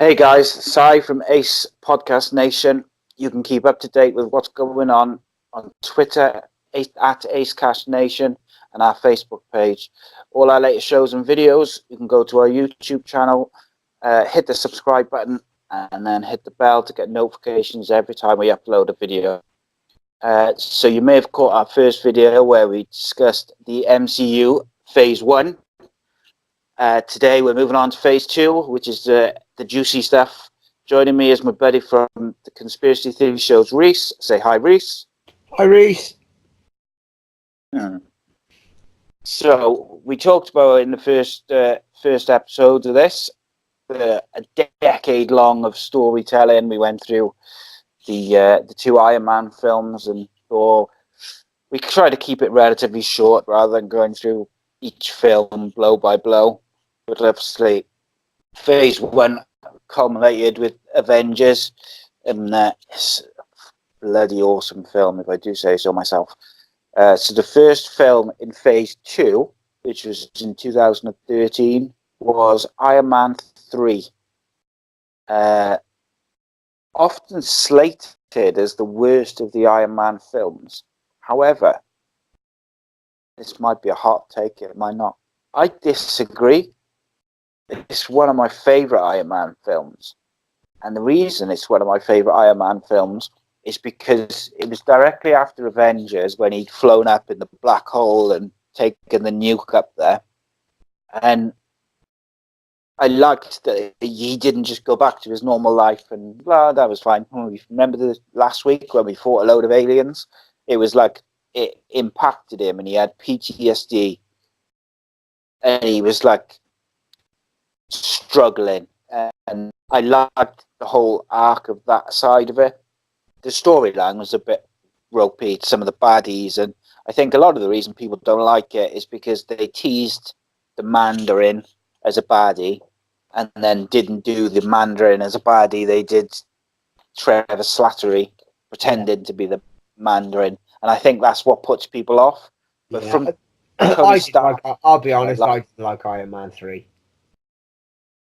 Hey guys, Sai from Ace Podcast Nation. You can keep up to date with what's going on Twitter at ACEcast Nation and our Facebook page. All our latest shows and videos, you can go to our YouTube channel, hit the subscribe button, and then hit the bell to get notifications every time we upload a video. So you may have caught our first video where we discussed the MCU Phase 1. Today we're moving on to Phase 2, which is the juicy stuff. Joining me is my buddy from the Conspiracy Theory shows, Rhys. Say hi, Rhys. Hi, Rhys. So we talked about in the first episode of this, a decade long of storytelling. We went through the two Iron Man films, and we tried to keep it relatively short rather than going through each film blow by blow. But obviously, Phase 1 culminated with Avengers, and it's a bloody awesome film, if I do say so myself. So the first film in Phase 2, which was in 2013, was Iron Man 3. Often slated as the worst of the Iron Man films. However, this might be a hot take, it might not. I disagree. It's one of my favourite Iron Man films. And the reason it's one of my favourite Iron Man films is because it was directly after Avengers, when he'd flown up in the black hole and taken the nuke up there. And I liked that he didn't just go back to his normal life and blah, that was fine. Remember the last week when we fought a load of aliens? It was like it impacted him and he had PTSD. And he was like struggling, and I liked the whole arc of that side of it. The storyline was a bit ropey, some of the baddies, and I think a lot of the reason people don't like it is because they teased the Mandarin as a baddie and then didn't do the Mandarin as a baddie. They did Trevor Slattery pretending to be the Mandarin, and I think that's what puts people off. But from I'll be honest, I didn't like Iron Man 3.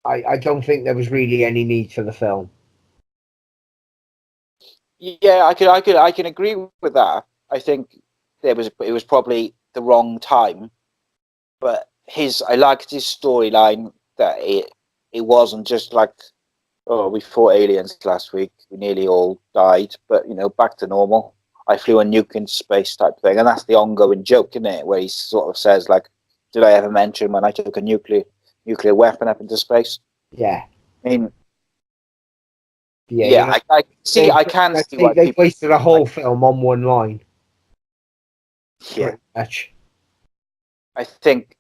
I don't think there was really any need for the film. Yeah, I can agree with that. I think it was probably the wrong time, but I liked his storyline, that it wasn't just like, oh, we fought aliens last week, we nearly all died, but back to normal. I flew a nuke into space type thing, and that's the ongoing joke, isn't it? Where he sort of says like, "Did I ever mention when I took a nuclear weapon up into space?" Yeah. I mean, yeah. I see. I can see why they wasted a whole film on one line. Yeah, pretty much. I think.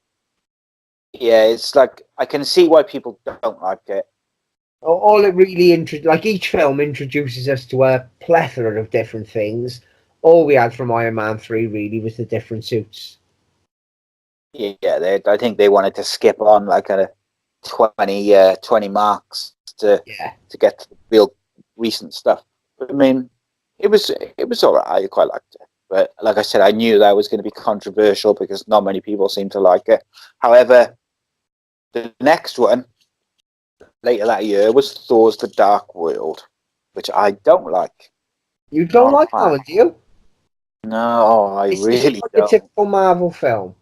Yeah, it's like I can see why people don't like it. All it really each film introduces us to a plethora of different things. All we had from Iron Man 3 really was the different suits. Yeah, I think they wanted to skip on like a 20 marks to get to the real recent stuff. But I mean, it was all right. I quite liked it. But like I said, I knew that was going to be controversial because not many people seem to like it. However, the next one later that year was Thor's The Dark World, which I don't like. You don't like that one, do you? No, I really like don't. a typical Marvel film.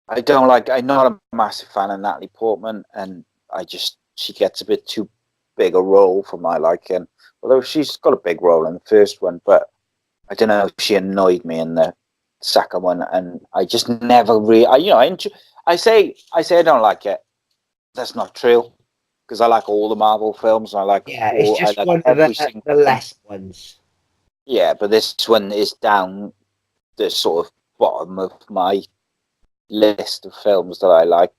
I don't like. I'm not a massive fan of Natalie Portman, and she gets a bit too big a role for my liking. Although she's got a big role in the first one, but I don't know. She annoyed me in the second one, and I just never really. I say I don't like it. That's not true, because I like all the Marvel films. It's just one of the less ones. Yeah, but this one is down the sort of bottom of my list of films that I like.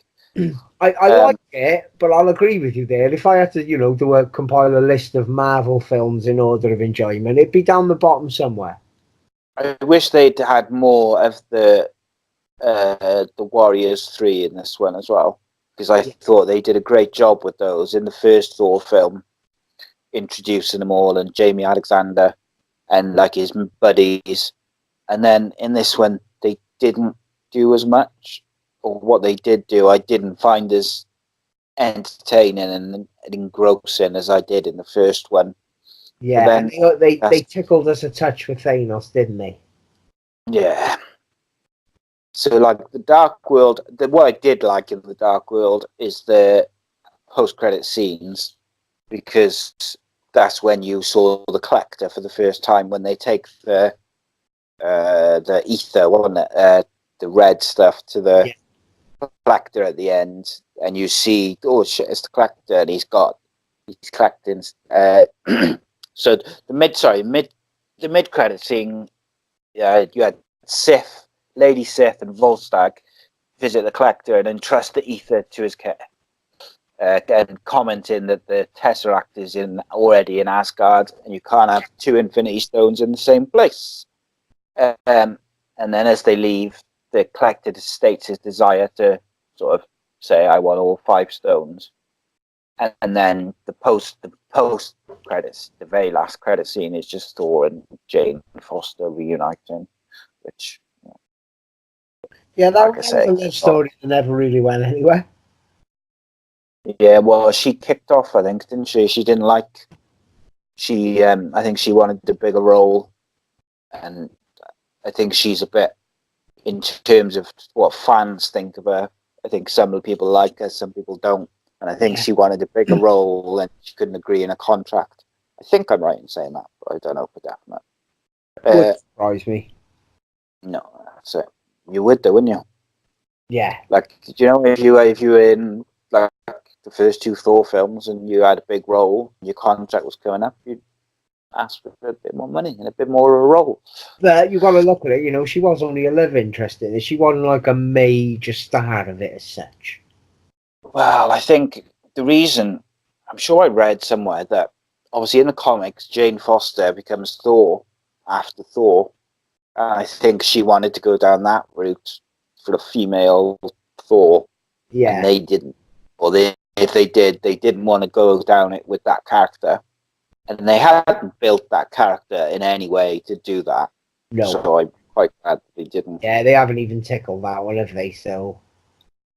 I like it, but I'll agree with you there. If I had to, compile a list of Marvel films in order of enjoyment, it'd be down the bottom somewhere. I wish they'd had more of the Warriors 3 in this one as well, because I thought they did a great job with those in the first Thor film, introducing them all, and Jamie Alexander and like his buddies, and then in this one they didn't do as much, or what they did do I didn't find as entertaining and engrossing as I did in the first one. But Yeah, and then, they tickled us a touch with Thanos, didn't they? yeah. So, like the Dark World, what I did like in the Dark World is the post-credit scenes, because that's when you saw the Collector for the first time, when they take the ether, wasn't it? The red stuff to the Collector at the end, and you see, oh shit, it's the Collector, and he's collecting. So the mid credit scene, you had Sith, Lady Sith, and Volstagg visit the Collector and entrust the ether to his care. And commenting that the Tesseract is already in Asgard, and you can't have two Infinity Stones in the same place. And then as they leave, the Collector states his desire to sort of say, "I want all 5 stones." And then the post credits, the very last credit scene is just Thor and Jane Foster reuniting, which, Yeah, like I that was say, a love story that never really went anywhere. yeah. Well, she kicked off, I think, didn't she? She didn't like. I think she wanted a bigger role, and I think she's a bit, in terms of what fans think of her. I think some people like her, some people don't, and I think she wanted a bigger role, and she couldn't agree in a contract. I think I'm right in saying that, but I don't know for definite. Would surprise me. No, that's it. You would, though, wouldn't you? Yeah. Like, do you know, if you were in like the first 2 Thor films and you had a big role, your contract was coming up, you'd ask for a bit more money and a bit more of a role. But you got to look at it, you know, she was only a love interest in it. She wasn't like a major star of it as such. Well, I think the reason, I'm sure I read somewhere that obviously in the comics, Jane Foster becomes Thor after Thor. And I think she wanted to go down that route for the female Thor. Yeah. And they didn't. Or if they did, they didn't want to go down it with that character. And they hadn't built that character in any way to do that. No. So I'm quite glad they didn't. Yeah, they haven't even tickled that one, have they? So.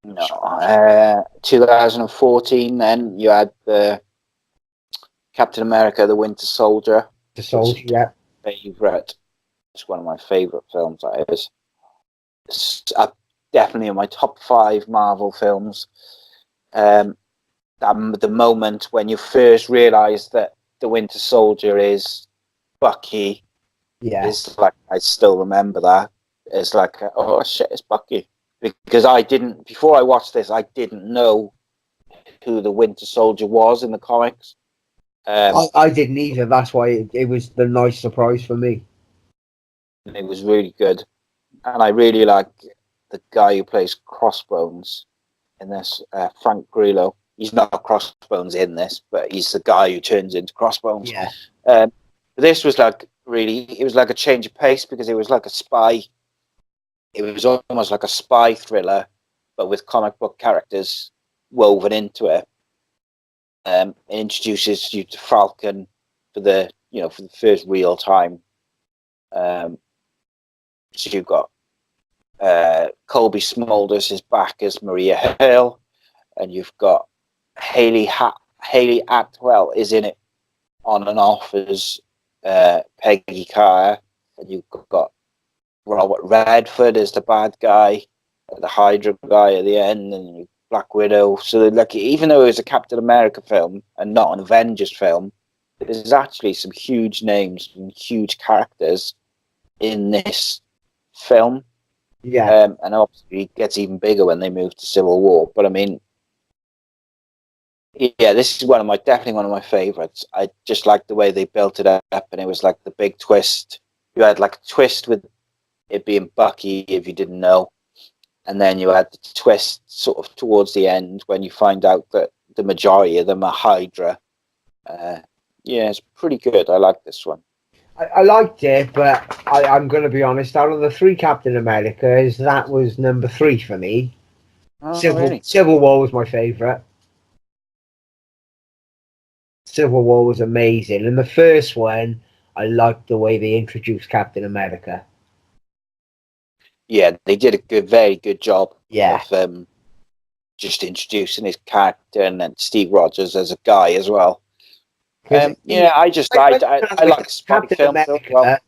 No. 2014, then you had the Captain America: The Winter Soldier. The Soldier, yeah. Favorite. It's one of my favorite films. That is. It's definitely in my top 5 Marvel films. The moment when you first realize that the Winter Soldier is Bucky, is like, I still remember that. It's like, oh shit, it's Bucky. Because before I watched this, I didn't know who the Winter Soldier was in the comics. I didn't either. That's why it was the nice surprise for me. It was really good. And I really like the guy who plays Crossbones in this, Frank Grillo. He's not Crossbones in this, but he's the guy who turns into Crossbones. Yeah. This was like it was like a change of pace, because it was like a spy. It was almost like a spy thriller, but with comic book characters woven into it. It introduces you to Falcon for the first real time. So you've got Colby Smulders is back as Maria Hill, and you've got Haley Atwell is in it on and off as Peggy Carter, and you've got Robert Redford as the bad guy, the Hydra guy at the end, and Black Widow. So like, even though it was a Captain America film and not an Avengers film, there's actually some huge names and huge characters in this film. Yeah. And obviously it gets even bigger when they move to Civil War. But I mean, yeah, this is definitely one of my favorites. I just like the way they built it up, and it was like the big twist. You had like a twist with it being Bucky, if you didn't know, and then you had the twist sort of towards the end when you find out that the majority of them are Hydra. Yeah, it's pretty good. I like this one. I liked it, but I'm going to be honest. Out of the 3 Captain Americas, that was number 3 for me. Oh, really? Civil War was my favourite. Civil War was amazing, and the first one, I liked the way they introduced Captain America. Yeah, they did a very good job. Yeah. Of just introducing his character, and then Steve Rogers as a guy as well. Yeah, I like spy Captain films as well. America.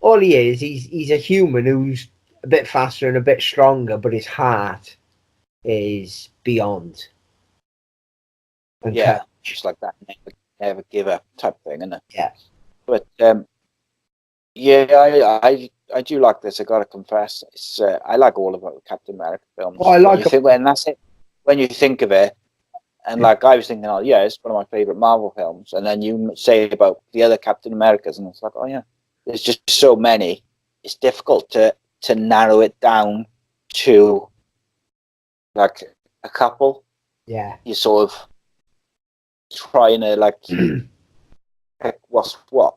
All he is, he's a human who's a bit faster and a bit stronger, but his heart is beyond. Yeah, just like that, never give up type thing, isn't it? Yeah. But yeah, I do like this. I gotta confess, it's I like all of the Captain America films. Oh, I like when that's it. When you think of it, and like I was thinking, oh yeah, it's one of my favorite Marvel films, and then you say about the other Captain Americas, and it's like, oh yeah, there's just so many. It's difficult to narrow it down to like a couple. Yeah. You sort of trying to like pick what's what.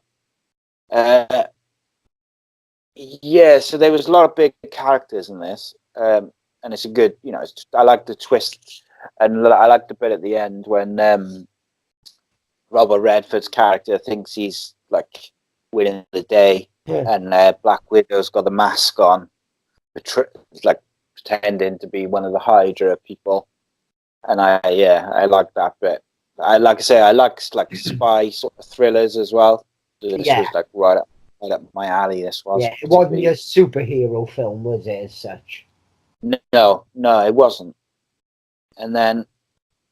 Yeah, so there was a lot of big characters in this, and it's a good, I like the twist, and I like the bit at the end when Robert Redford's character thinks he's like winning the day, and Black Widow's got the mask on, like pretending to be one of the Hydra people, and I like that bit. I like spy sort of thrillers as well. This was like right up my alley. This was. Yeah, it wasn't a superhero film, was it, as such? No, it wasn't. And then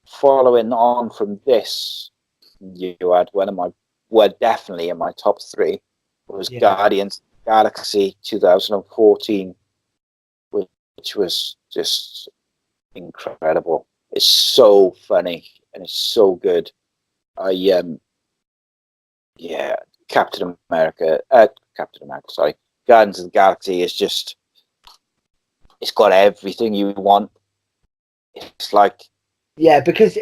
following on from this, you had definitely in my top three was Guardians of the Galaxy 2014, which was just incredible. It's so funny and it's so good. Captain America, sorry, Guardians of the Galaxy is just, it's got everything you want. It's like, yeah, because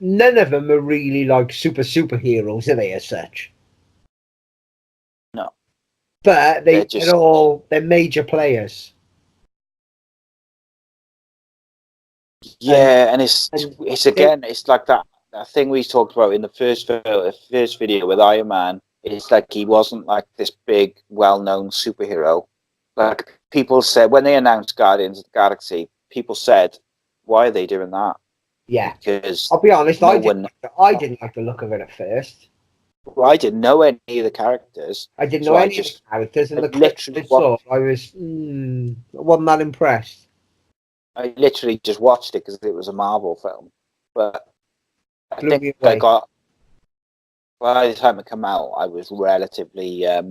none of them are really like superheroes, are they, as such? No, but they're major players. Yeah, and it's like that thing we talked about in the first video with Iron Man. It's like he wasn't like this big, well-known superhero. Like people said when they announced Guardians of the Galaxy, people said, "Why are they doing that?" Yeah, because I'll be honest, I didn't like the look of it at first. Well, I didn't know any of the characters. I didn't know any of the characters, and the clips I saw, I wasn't that impressed. I literally just watched it because it was a Marvel film, but I think I got. By the time it came out, I was relatively up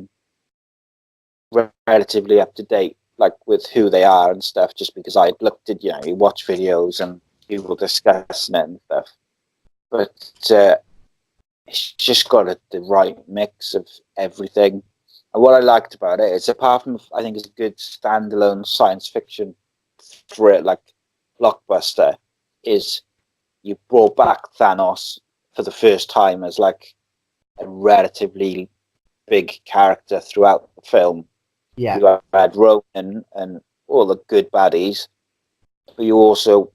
to date, like with who they are and stuff, just because I looked at, you watch videos and people discussing it and stuff. But it's just got the right mix of everything. And what I liked about it is, apart from I think it's a good standalone science fiction for it, like blockbuster, is you brought back Thanos for the first time as like a relatively big character throughout the film. Yeah. You had Ronan and all the good baddies, but you also,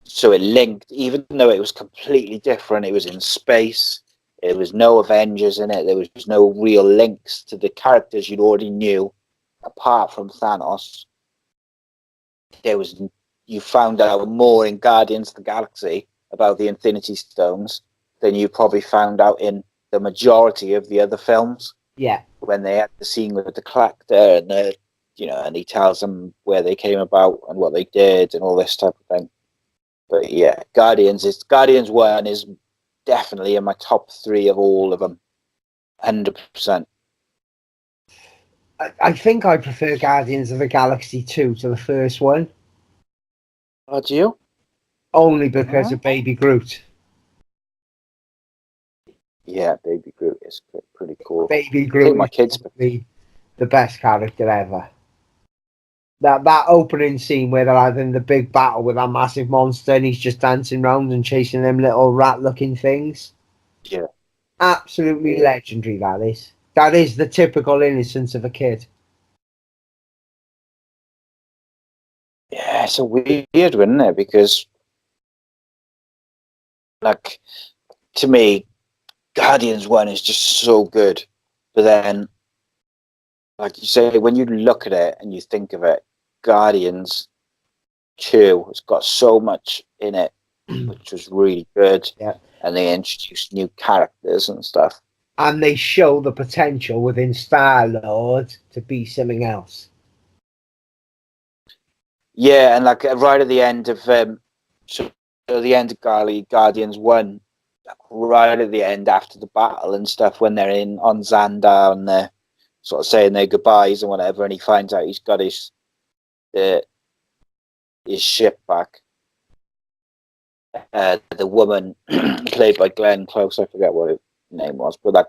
so it linked, even though it was completely different, it was in space, there was no Avengers in it, there was no real links to the characters you'd already knew, apart from Thanos. You found out more in Guardians of the Galaxy about the Infinity Stones than you probably found out in the majority of the other films. Yeah. When they had the scene with the collector and and he tells them where they came about and what they did and all this type of thing. But yeah, Guardians 1 is definitely in my top 3 of all of them. 100%. I think I prefer Guardians of the Galaxy 2 to the first one. Oh, do you? Only because of Baby Groot. Yeah, Baby Groot is pretty cool. Baby Groot my kids is the best character ever. That opening scene where they're having the big battle with that massive monster and he's just dancing around and chasing them little rat-looking things. Yeah. Absolutely legendary, that is. That is the typical innocence of a kid. Yeah, it's a weird one, isn't it? Because, like, to me, Guardians 1 is just so good. But then, like you say, when you look at it and you think of it, Guardians 2 has got so much in it, which was really good. Yeah. And they introduced new characters and stuff. And they show the potential within Star-Lord to be something else. Yeah, and like right at the end of so at the end of Guardians 1, right at the end after the battle and stuff, when they're in on Xandar and they're sort of saying their goodbyes and whatever, and he finds out he's got his ship back. The woman played by Glenn Close, I forget what her name was, but like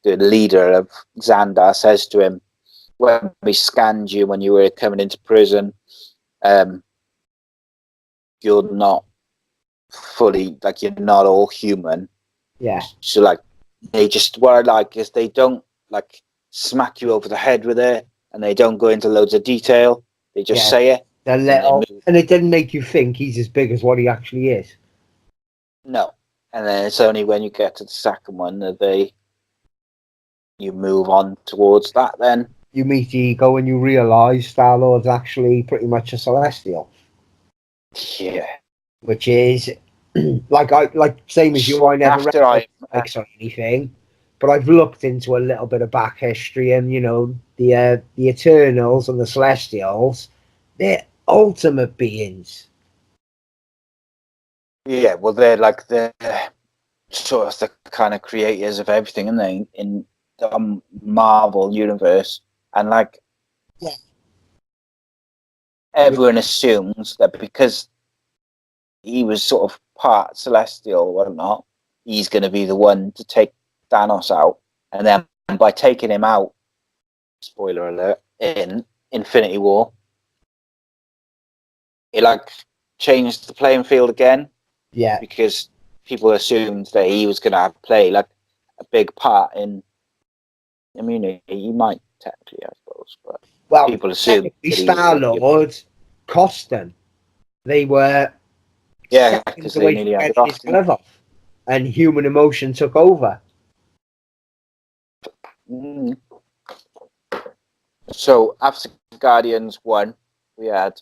the leader of Xandar says to him, when we scanned you when you were coming into prison, you're not fully, like, you're not all human. Yeah. So like they just, what I like is they don't like smack you over the head with it, and they don't go into loads of detail. They just say it. They're little, and it didn't make you think he's as big as what he actually is. No. And then it's only when you get to the second one that you move on towards that then. You meet Ego and you realise Star-Lord's actually pretty much a Celestial. Yeah. Which is like same as you, I never read comics or anything, but I've looked into a little bit of back history, and you know, the Eternals and the Celestials, they're ultimate beings. Yeah, well, they're like the sort of the kind of creators of everything, and they in the Marvel universe, and like, yeah, everyone assumes that because he was sort of part Celestial or whatnot, he's going to be the one to take Thanos out, and then by taking him out, spoiler alert, in Infinity War, it like changed the playing field again. Yeah, because people assumed that he was going to have play like a big part in. I mean, he might technically, I suppose, but people assumed that Star-Lord cost them. They were because they nearly had it off. And human emotion took over. Mm. So after Guardians 1, we had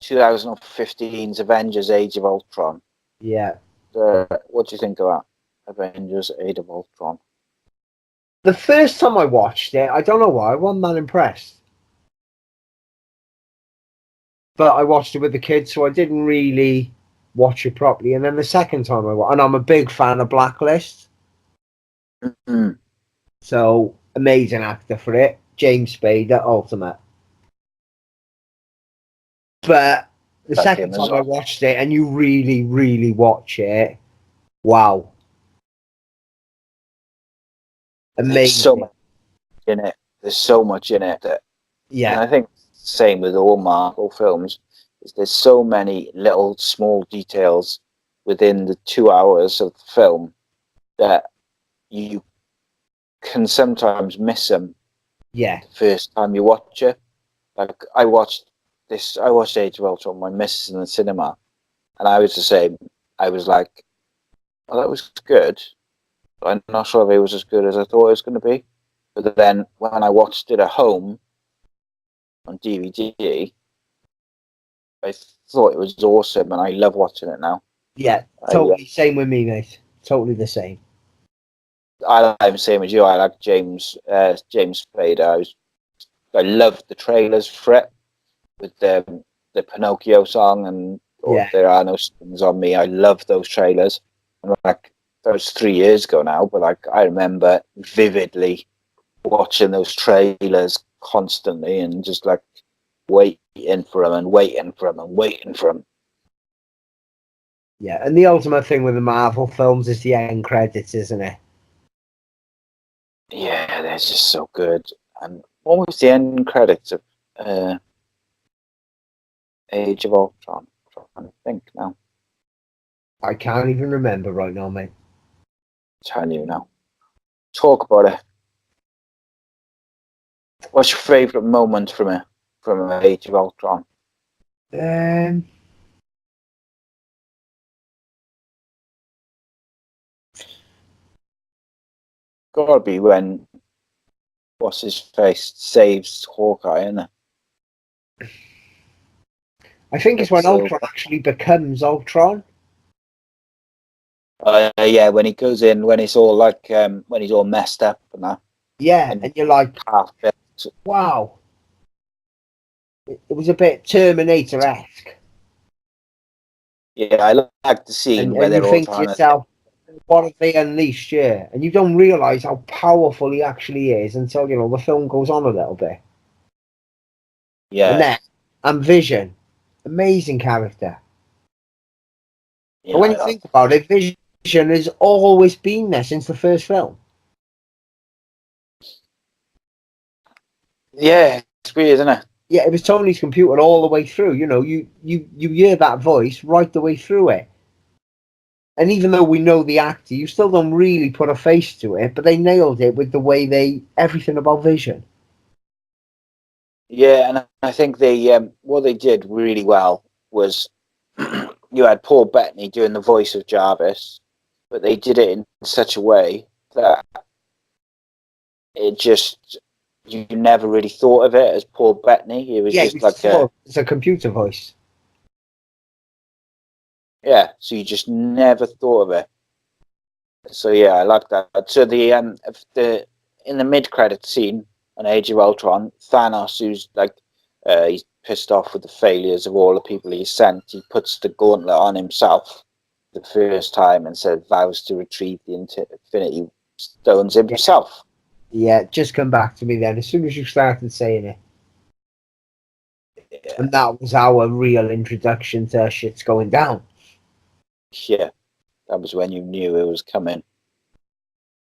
2015's Avengers Age of Ultron. Yeah. What do you think about Avengers Age of Ultron? The first time I watched it, I don't know why, I wasn't that impressed. But I watched it with the kids, so I didn't really watch it properly. And then the second time I watched, and I'm a big fan of Blacklist. Mm-hmm. So, amazing actor for it. James Spader, ultimate. But the second time I watched it, and you really, really watch it, wow. Amazing. There's so much in it. There's so much in it that, yeah. And I think same with all Marvel films. Is there's so many little small details within the 2 hours of the film that you can sometimes miss them. Yeah. The first time you watch it, like I watched Age of Ultron with my missus in the cinema, and I was the same. I was like, "Oh, that was good." I'm not sure if it was as good as I thought it was going to be. But then when I watched it at home on DVD, I thought it was awesome, and I love watching it now. Yeah, totally. Same with me, mate. Totally the same. I'm the same as you. I like James Spader. I loved the trailers for it with the Pinocchio song and There Are No Strings on Me. I love those trailers. And like, that was 3 years ago now, but like I remember vividly watching those trailers constantly and just like waiting for them and waiting for them and waiting for them. Yeah, and the ultimate thing with the Marvel films is the end credits, isn't it? Yeah, they're just so good. And what was the end credits of Age of Ultron? I'm trying to think now. I can't even remember right now, mate. Tell you now. Talk about it. What's your favourite moment from Age of Ultron? Gotta be when what's his face saves Hawkeye, isn't it? I think it's when Ultron actually becomes Ultron. Yeah, when he goes in, when it's all like, when he's all messed up and that. Yeah, and you're like, wow. It was a bit Terminator-esque. Yeah, I like the scene where And they're you all think to trying yourself, what have they unleashed here? And you don't realise how powerful he actually is until, you know, the film goes on a little bit. Yeah. And then, and Vision. Amazing character. Yeah, But when you think about it, Vision has always been there since the first film. Yeah, it's weird, isn't it? Yeah, it was Tony's computer all the way through. You know, you hear that voice right the way through it. And even though we know the actor, you still don't really put a face to it, but they nailed it with the way everything about Vision. Yeah, and I think they what they did really well was you had Paul Bettany doing the voice of Jarvis, but they did it in such a way that it just you never really thought of it as Paul Bettany. It was just like it's a computer voice. Yeah, so you just never thought of it. So yeah, I like that. So the in the mid credit scene on Age of Ultron, Thanos, who's like he's pissed off with the failures of all the people he's sent, he puts the gauntlet on himself the first time and said vows to retrieve the Infinity Stones himself. Yeah, just come back to me then as soon as you started saying it. Yeah. And that was our real introduction to shit's going down. Yeah, that was when you knew it was coming.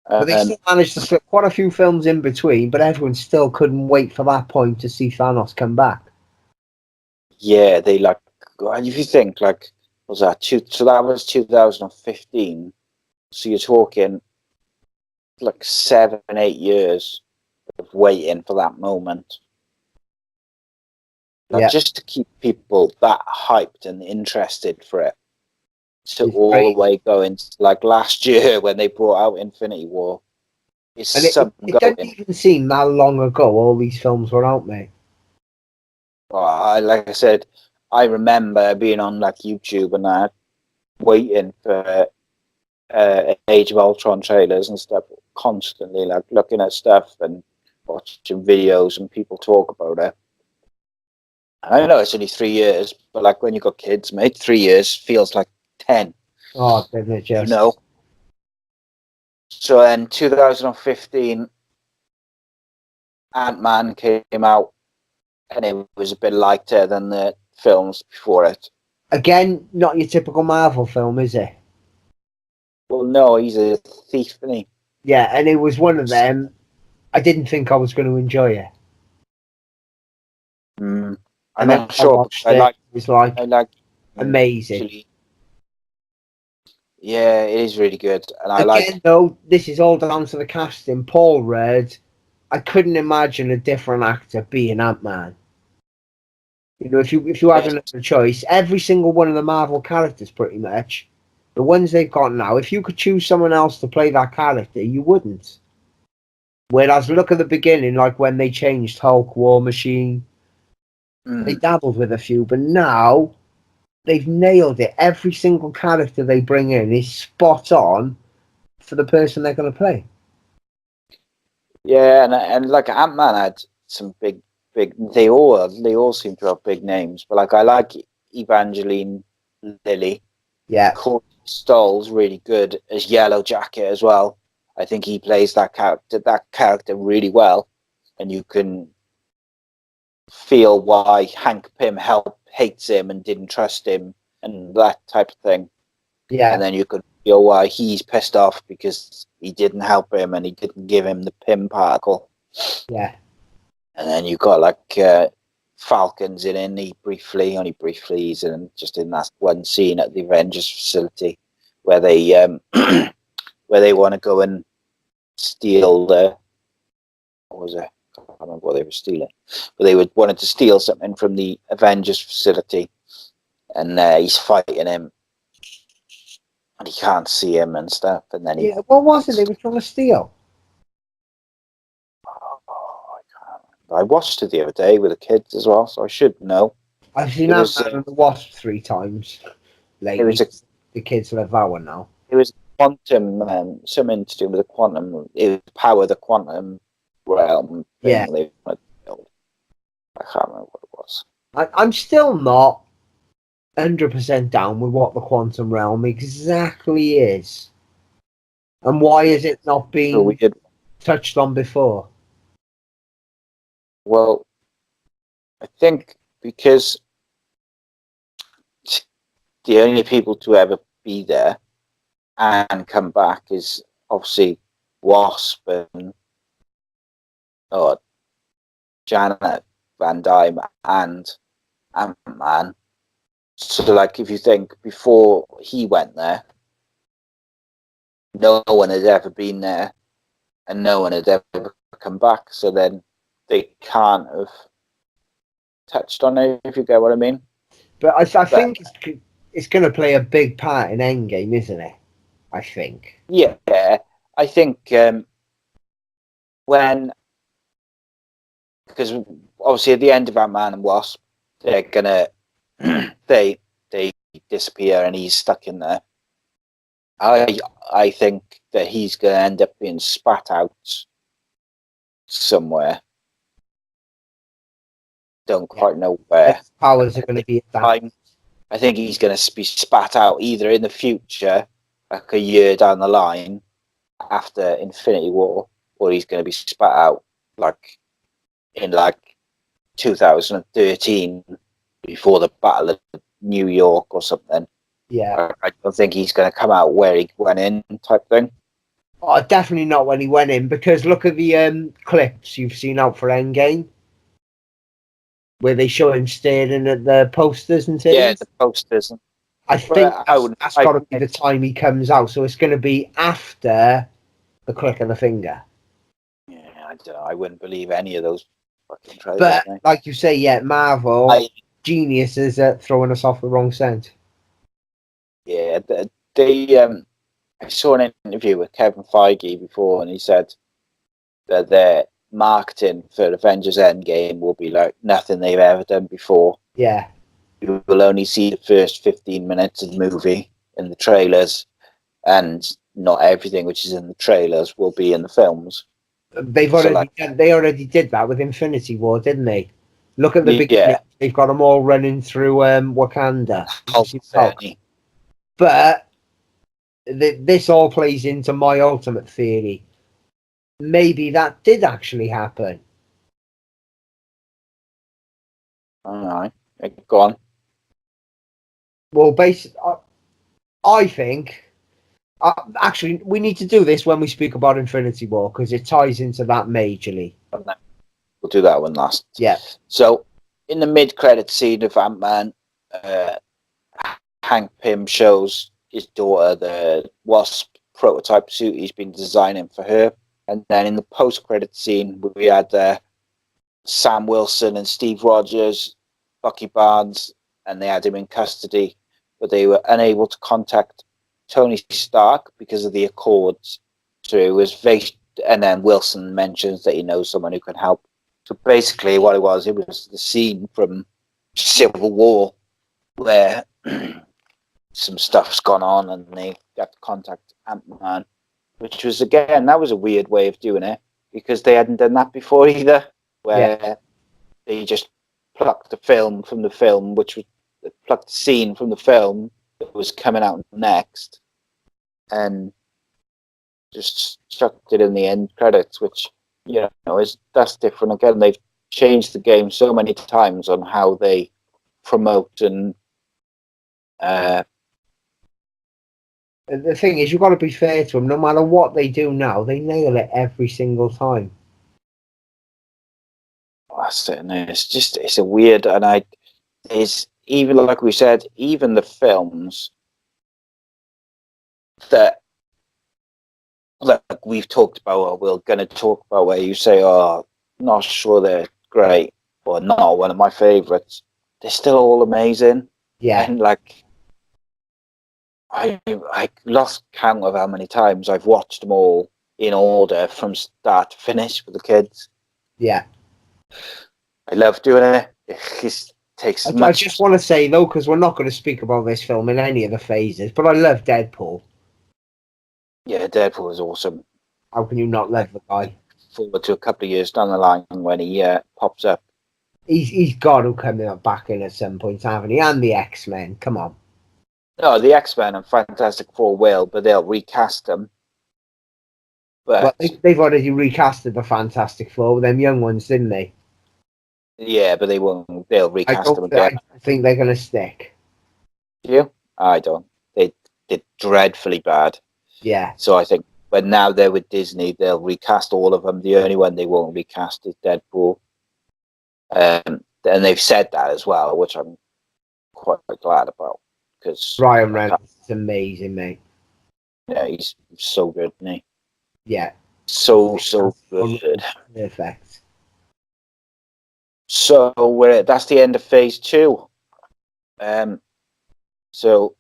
But they still managed to slip quite a few films in between, but everyone still couldn't wait for that point to see Thanos come back. Yeah, they like, if you think like, was that so that was 2015. So you're talking like 7, 8 years of waiting for that moment. Like, just to keep people that hyped and interested for it. To all the way going to, like last year when they brought out Infinity War. It doesn't even seem that long ago all these films were out, mate. Like I said, I remember being on like YouTube and that, waiting for Age of Ultron trailers and stuff, constantly like looking at stuff and watching videos and people talk about it. I know it's only 3 years, but like when you got kids, mate, 3 years feels like 10. Oh, didn't it just? You know. So then 2015, Ant-Man came out, and it was a bit lighter than the films before it. Again, not your typical Marvel film, is it? Well, no, he's a thief, isn't he? Yeah, and it was one of them. I didn't think I was going to enjoy it. I'm not sure. I like. Amazing. Actually. Yeah, it is really good, and I Again, though, this is all down to the casting. Paul Rudd. I couldn't imagine a different actor being Ant-Man. You know, if you had another choice, every single one of the Marvel characters, pretty much, the ones they've got now, if you could choose someone else to play that character, you wouldn't. Whereas, look at the beginning, like when they changed Hulk, War Machine, they dabbled with a few, but now they've nailed it. Every single character they bring in is spot on for the person they're going to play. Yeah, and like Ant-Man had some big. They all seem to have big names, but like I like Evangeline Lilly. Yeah, Corey Stoll's really good as Yellow Jacket as well. I think he plays that character really well, and you can feel why Hank Pym hates him and didn't trust him and that type of thing. Yeah. And then you could feel why he's pissed off because he didn't help him and he didn't give him the Pym particle. Yeah. And then you got like Falcons in only briefly, he's just in that one scene at the Avengers facility where they where they want to go and steal what was it? I can't remember what they were stealing, but they wanted to steal something from the Avengers facility, and he's fighting him, and he can't see him and stuff, and then what was it they were trying to steal? I watched it the other day with the kids as well, so I should know. I've seen It was Ant-Man and the Wasp 3 times lately. The kids love that one now. It was quantum, something to do with the quantum. It was power the quantum realm thing. Yeah. They wanted to build. I can't remember what it was. I'm still not 100% down with what the quantum realm exactly is. And why is it not being touched on before? Well, I think because the only people to ever be there and come back is obviously Wasp and Janet Van Dyne and Ant-Man. So, like, if you think before he went there, no one had ever been there and no one had ever come back. So then they can't have touched on it, if you get what I mean. But I think it's going to play a big part in Endgame, isn't it? I think. Yeah, I think because obviously at the end of Ant-Man and Wasp, they're gonna they disappear and he's stuck in there. I think that he's gonna end up being spat out somewhere. Don't quite know where. His powers are going to be at that time. I think he's going to be spat out either in the future, like a year down the line after Infinity War, or he's going to be spat out like in like 2013 before the Battle of New York or something. Yeah. I don't think he's going to come out where he went in type thing. Oh, definitely not when he went in, because look at the clips you've seen out for Endgame, where they show him staring at the posters and things. Yeah, the posters. I think that's got to be the time he comes out, so it's going to be after the click of the finger. Yeah, I don't know. I wouldn't believe any of those fucking trailers. But like you say, yeah, Marvel geniuses at throwing us off the wrong scent. Yeah, I saw an interview with Kevin Feige before, and he said that their marketing for Avengers Endgame will be like nothing they've ever done before. Yeah. You will only see the first 15 minutes of the movie in the trailers, and not everything which is in the trailers will be in the films. They already did that with Infinity War, didn't they? Look at the beginning. Yeah. They've got them all running through Wakanda. But this all plays into my ultimate theory. Maybe that did actually happen. All right, go on. Well, I think. Actually, we need to do this when we speak about Infinity War because it ties into that majorly. We'll do that one last. Yeah. So, in the mid-credit scene of Ant-Man, Hank Pym shows his daughter the Wasp prototype suit he's been designing for her. And then in the post-credit scene, we had Sam Wilson and Steve Rogers, Bucky Barnes, and they had him in custody, but they were unable to contact Tony Stark because of the Accords. So it was and then Wilson mentions that he knows someone who can help. So basically what it was the scene from Civil War where some stuff's gone on and they got to contact Ant-Man, which was, again, that was a weird way of doing it because they hadn't done that before either, where they just plucked the film from the film, plucked the scene from the film that was coming out next and just chucked it in the end credits, which, that's different. Again, they've changed the game so many times on how they promote and the thing is, you've got to be fair to them. No matter what they do now, they nail it every single time. That's it. It's a weird, and it's even like we said, even the films that like we've talked about, or we're going to talk about, where you say, "Oh, not sure they're great," or "Not one of my favorites," they're still all amazing. Yeah, and like I lost count of how many times I've watched them all in order from start to finish with the kids. Yeah. I love doing it. It's takes as I much. just want to say, though, because we're not going to speak about this film in any of the phases, but I love Deadpool. Yeah, Deadpool is awesome. How can you not love the guy? Forward to a couple of years down the line when he pops up. He's got to come back in at some point, haven't he? And the X-Men, come on. No, the X-Men and Fantastic Four will, but they'll recast them. But well, they've already recasted the Fantastic Four with them young ones, didn't they? yeah, but they won't. They'll recast them again. I think they're going to stick. Do you? I don't. They did dreadfully bad. Yeah. So I think, but now they're with Disney, they'll recast all of them. The only one they won't recast is Deadpool. And they've said that as well, which I'm quite glad about, because Ryan Reynolds is amazing, mate. Yeah, he's so good, isn't he? Yeah. So good. Perfect. So that's the end of phase 2. So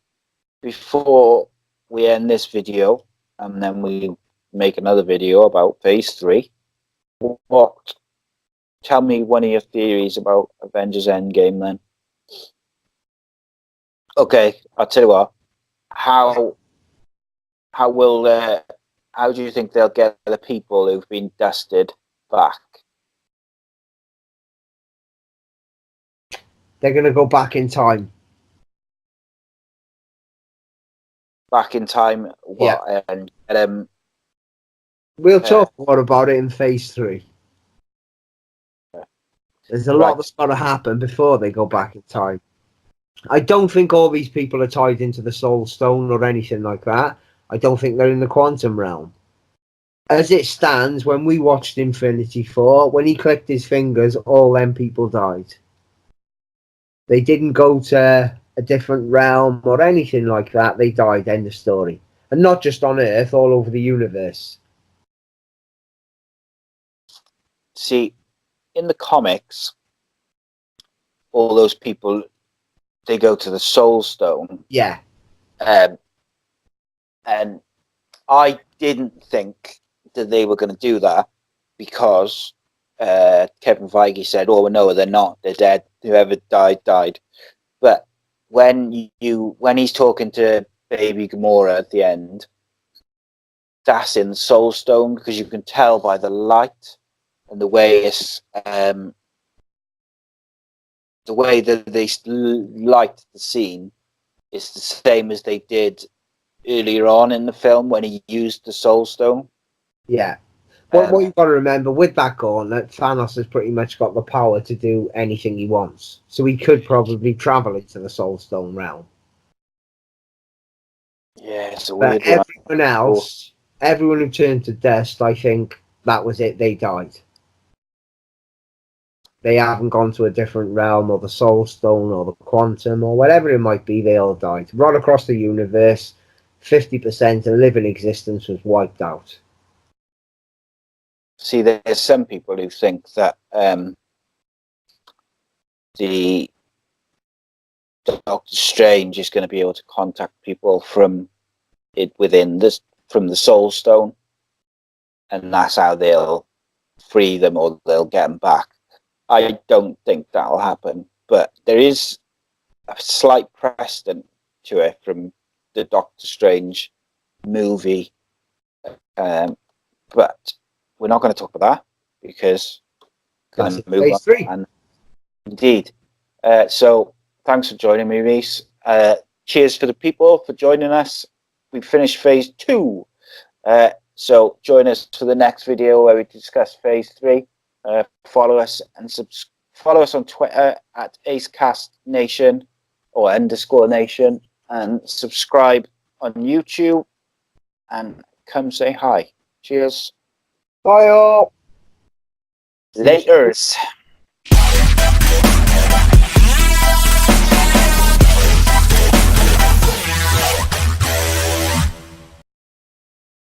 before we end this video, and then we make another video about phase 3, tell me one of your theories about Avengers Endgame then. Okay, I'll tell you what. How do you think they'll get the people who've been dusted back? They're going to go back in time. Back in time, what? Yeah. And we'll talk more about it in phase 3. There's a lot that's got to happen before they go back in time. I don't think all these people are tied into the Soul Stone or anything like that. I don't think they're in the quantum realm. As it stands, when we watched Infinity 4, when he clicked his fingers, all them people died. They didn't go to a different realm or anything like that. They died, end of story. And not just on Earth, all over the universe. See, in the comics, all those people, they go to the Soul Stone. Yeah. And I didn't think that they were going to do that, because Kevin Feige said, "Oh no, they're not. They're dead. Whoever died, died." But when he's talking to Baby Gamora at the end, that's in the Soul Stone, because you can tell by the light and the way it's the way that they light the scene is the same as they did earlier on in the film when he used the Soul Stone. Yeah. But what you've got to remember, with that gauntlet, Thanos has pretty much got the power to do anything he wants. So he could probably travel into the Soul Stone realm. Yeah, it's a weird one. Everyone else, everyone who turned to dust, I think that was it. They died. They haven't gone to a different realm or the Soul Stone or the Quantum or whatever it might be. They all died. Right across the universe, 50% of living existence was wiped out. See, there's some people who think that the Doctor Strange is going to be able to contact people from the Soul Stone, and that's how they'll free them or they'll get them back. I don't think that'll happen, but there is a slight precedent to it from the Doctor Strange movie, but we're not going to talk about that, because we're going to move on. 3. And indeed. So thanks for joining me, Rhys. Cheers for the people for joining us. We've finished phase 2. So join us for the next video where we discuss phase 3. Follow us on Twitter at ACEcast Nation or _Nation, and subscribe on YouTube and come say hi. Cheers. Bye all. Laters.